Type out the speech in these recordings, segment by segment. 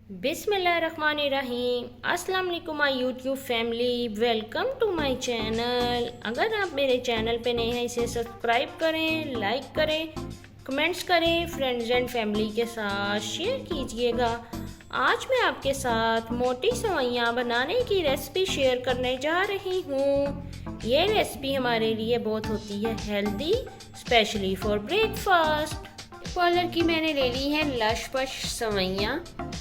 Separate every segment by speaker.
Speaker 1: बिस्मिल्लाहिर्रहमानिर्रहीम। अस्सलाम वालेकुम my YouTube family, welcome to my channel. अगर आप मेरे चैनल पे नए हैं इसे सब्सक्राइब करें, लाइक करें, कमेंट्स करें, फ्रेंड्स एंड फैमिली के साथ शेयर कीजिएगा। आज मैं आपके साथ मोटी सेवइयाँ बनाने की रेसिपी शेयर करने जा रही हूँ। ये रेसिपी हमारे लिए बहुत होती है healthy, specially for breakfast. Parlour की मैंने ले ली है लश पश सेवइयाँ।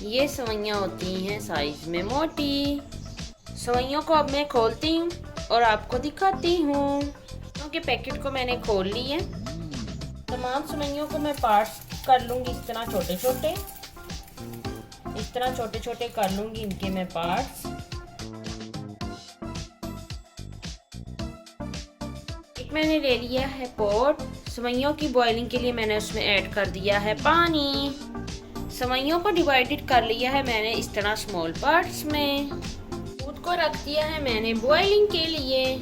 Speaker 1: ये सेवइयाँ होती हैं साइज में मोटी। सेवइयों को अब मैं खोलती हूँ और आपको दिखाती हूँ। क्योंकि पैकेट को मैंने खोल ली है। तमाम सेवइयों को मैं पार्ट्स कर लूँगी इस तरह छोटे छोटे। इस तरह छोटे छोटे कर लूँगी इनके मैं पार्ट्स। एक मैंने ले लिया है पॉट। सेवइयों की बॉइलिंग के लिए मैंने उसमें ऐड कर दिया है पानी। सेवइयों को डिवाइडेड कर लिया है मैंने इस तरह स्मॉल पार्ट्स में। दूध को रख दिया है मैंने बॉइलिंग के लिए।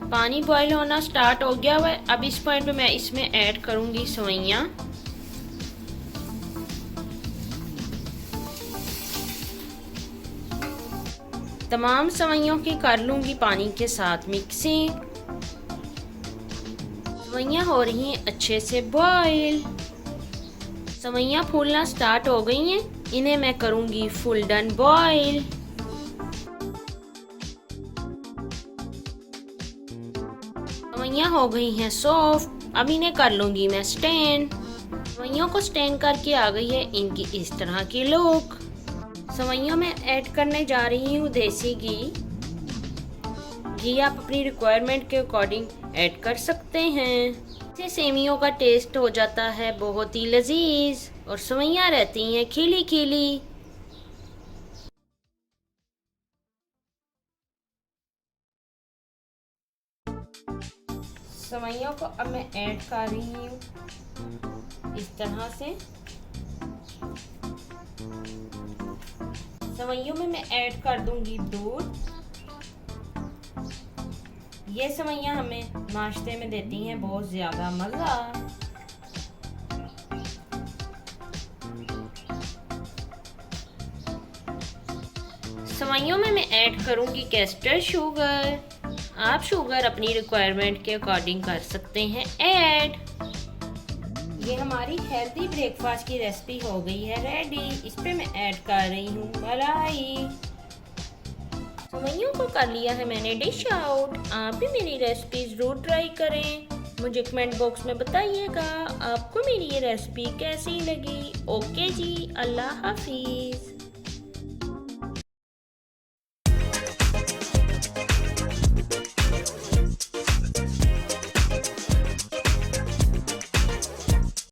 Speaker 1: पानी बॉईल होना स्टार्ट हो गया है। अब इस पॉइंट पे मैं इसमें ऐड करूंगी सेवइयाँ। तमाम सेवइयों की कर लूंगी पानी के साथ मिक्सिंग। सेवइयाँ हो रही हैं अच्छे से बॉईल। सेवइयाँ फूलना स्टार्ट हो गई हैं। इन्हें मैं करूंगी फुल डन बॉईल। सेवइयाँ हो गई हैं सॉफ्ट। अब इन्हें कर लूंगी मैं स्टेन। सेवइयों को स्टेन करके आ गई है इनकी इस तरह की लुक। सेवइयों में ऐड करने जा रही हूँ देसी घी। घी आप अपनी रिक्वायरमेंट के अकॉर्डिंग ऐड कर सकते हैं। इससे सेवियों का टेस्ट हो जाता है बहुत ही लजीज और सेवइयाँ रहती हैं खिली खिली। सेवइयों को अब मैं ऐड कर रही हूँ इस तरह से। सेवइयों में मैं ऐड कर दूंगी दूध। ये सेवइयाँ हमें नाश्ते में देती हैं बहुत ज़्यादा मज़ा। सेवइयों में मैं ऐड करूंगी कैस्टर शुगर। आप शुगर अपनी रिक्वायरमेंट के अकॉर्डिंग कर सकते हैं ऐड। ये हमारी हेल्दी ब्रेकफास्ट की रेसिपी हो गई है रेडी। इस पे मैं ऐड कर रही हूँ मलाई। सेवइयों को कर लिया है मैंने डिश आउट। आप भी मेरी रेसिपी ज़रूर ट्राई करें। मुझे कमेंट बॉक्स में बताइएगा आपको मेरी ये रेसिपी कैसी लगी। ओके जी, अल्लाह हाफिज़।